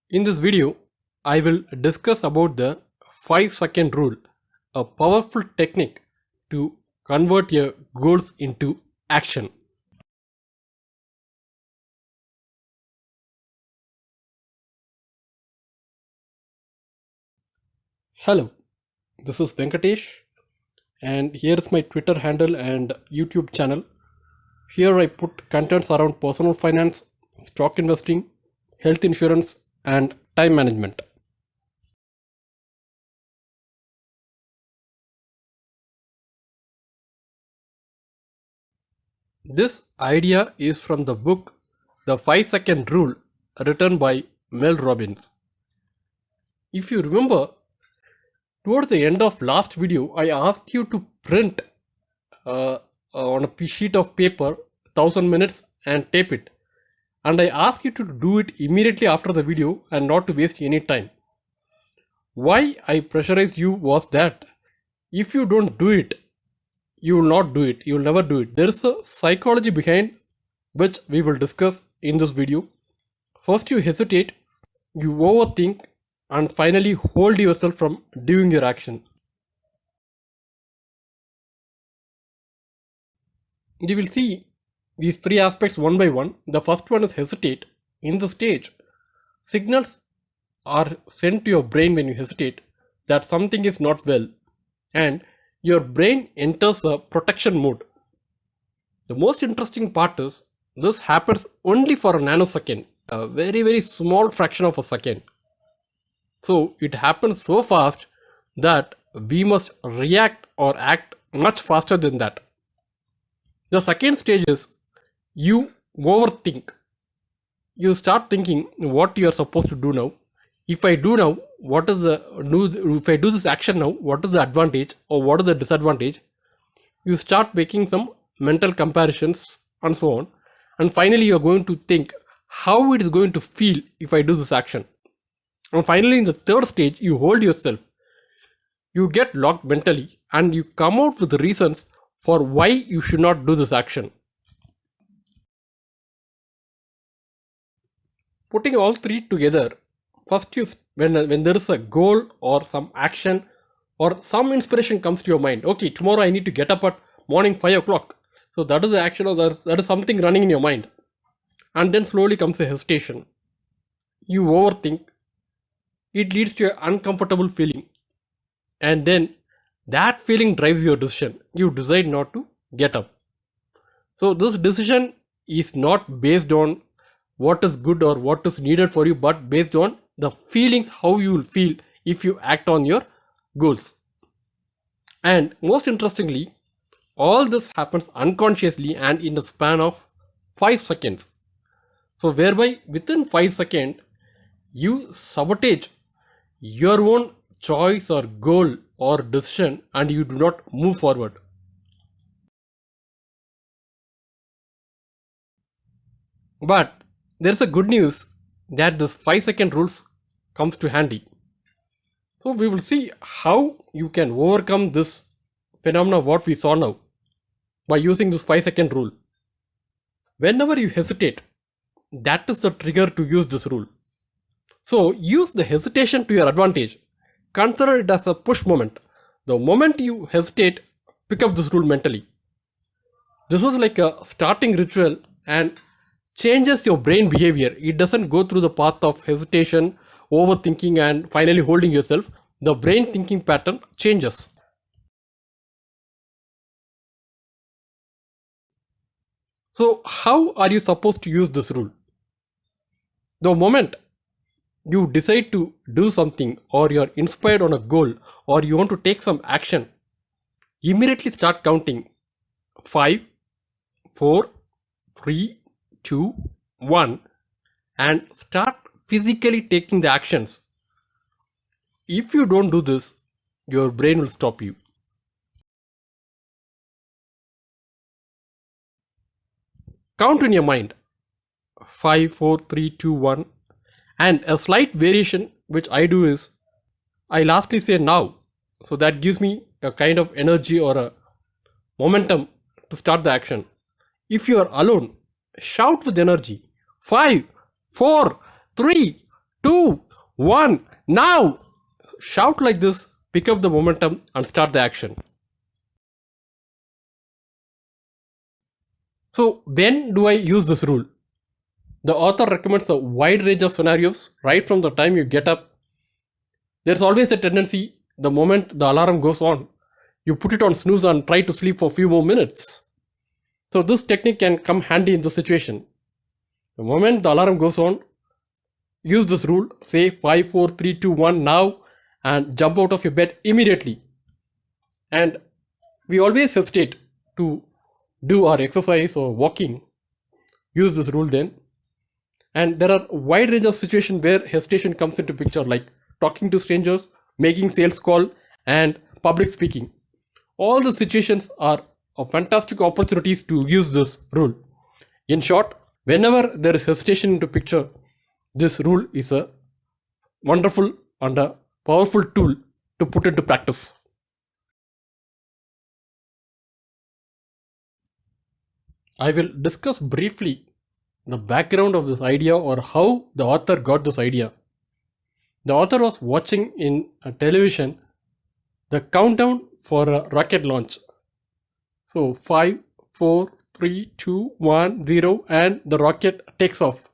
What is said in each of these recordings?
In this video, I will discuss about the 5-second rule, a powerful technique to convert your goals into action. Hello, this is Venkatesh, and here is my Twitter handle and YouTube channel. Here I put contents around personal finance, stock investing, health insurance, and time management. This idea is from the book The 5-Second Rule, written by Mel Robbins. If you remember, towards the end of last video, I asked you to print on a sheet of paper 1000 minutes and tape it. And I asked you to do it immediately after the video and not to waste any time. Why I pressurized you was that if you don't do it, you will not do it. You will never do it. There is a psychology behind which we will discuss in this video. First you hesitate, you overthink, and finally hold yourself from doing your action. You will see these three aspects one by one. The first one is hesitate. In the stage, signals are sent to your brain when you hesitate that something is not well, and your brain enters a protection mode. The most interesting part is this happens only for a nanosecond, a very small fraction of a second. So it happens so fast that we must react or act much faster than that. The second stage is you overthink. You start thinking what you are supposed to do now. If I do now, if I do this action now, what is the advantage or what is the disadvantage? You start making some mental comparisons and so on. And finally, you are going to think how it is going to feel if I do this action. And finally, in the third stage, you hold yourself. You get locked mentally and you come out with reasons for why you should not do this action. Putting all three together, first when there is a goal or some action or some inspiration comes to your mind, okay, tomorrow I need to get up at morning 5 o'clock. So that is the action or that is something running in your mind. And then slowly comes a hesitation. You overthink. It leads to an uncomfortable feeling. And then that feeling drives your decision. You decide not to get up. So this decision is not based on what is good or what is needed for you, but based on the feelings, how you will feel if you act on your goals. And most interestingly, all this happens unconsciously and in the span of 5 seconds. So whereby within 5 seconds, you sabotage your own choice or goal or decision and you do not move forward. But there's a good news that this 5-second rules comes to handy. So we will see how you can overcome this phenomena what we saw now by using this 5-second rule. Whenever you hesitate, that is the trigger to use this rule. So use the hesitation to your advantage. Consider it as a push moment. The moment you hesitate, pick up this rule mentally. This is like a starting ritual and changes your brain behavior. It doesn't go through the path of hesitation, overthinking, and finally holding yourself. The brain thinking pattern changes. So how are you supposed to use this rule? The moment you decide to do something or you're inspired on a goal or you want to take some action, immediately start counting 5, 4, 3, 2, 1 and start physically taking the actions. If you don't do this, your brain will stop you. Count in your mind 5, 4, 3, 2, 1 and a slight variation which I do is I lastly say now. So that gives me a kind of energy or a momentum to start the action. If you are alone, shout with energy 5, 4, 3, 2, 1, now! Shout like this, pick up the momentum, and start the action. So, when do I use this rule? The author recommends a wide range of scenarios right from the time you get up. There's always a tendency, the moment the alarm goes on, you put it on snooze and try to sleep for a few more minutes. So, this technique can come handy in the situation. The moment the alarm goes on, use this rule, say 5, 4, 3, 2, 1 now, and jump out of your bed immediately. And we always hesitate to do our exercise or walking. Use this rule then. And there are a wide range of situations where hesitation comes into picture, like talking to strangers, making sales call, and public speaking. All the situations are fantastic opportunities to use this rule. In short, whenever there is hesitation into picture, this rule is a wonderful and a powerful tool to put into practice. I will discuss briefly the background of this idea or how the author got this idea. The author was watching in a television the countdown for a rocket launch. So 5, 4, 3, 2, 1, 0, and the rocket takes off.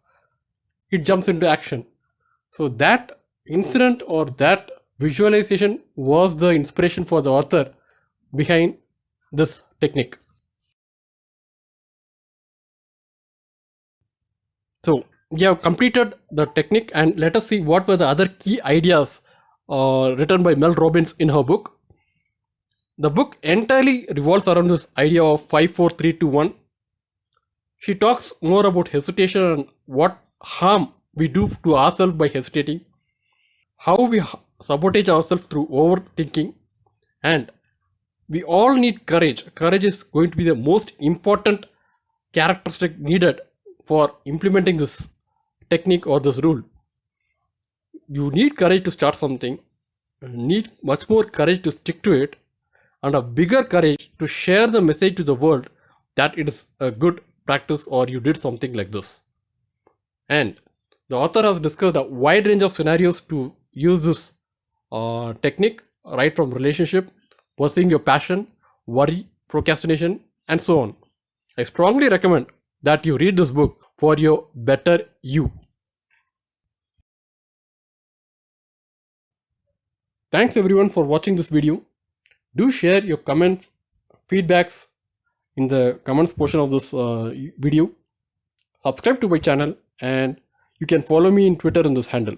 It jumps into action. So that incident or that visualization was the inspiration for the author behind this technique. So we have completed the technique, and let us see what were the other key ideas written by Mel Robbins in her book. The book entirely revolves around this idea of 5, 4, 3, 2, 1. She talks more about hesitation and what harm we do to ourselves by hesitating, how we sabotage ourselves through overthinking, and we all need courage. Courage is going to be the most important characteristic needed for implementing this technique or this rule. You need courage to start something, you need much more courage to stick to it, and a bigger courage to share the message to the world that it is a good practice or you did something like this. And the author has discussed a wide range of scenarios to use this technique, right from relationship, pursuing your passion, worry, procrastination, and so on. I strongly recommend that you read this book for your better you. Thanks everyone for watching this video. Do share your comments, feedbacks in the comments portion of this video. Subscribe to my channel, and you can follow me in Twitter in this handle.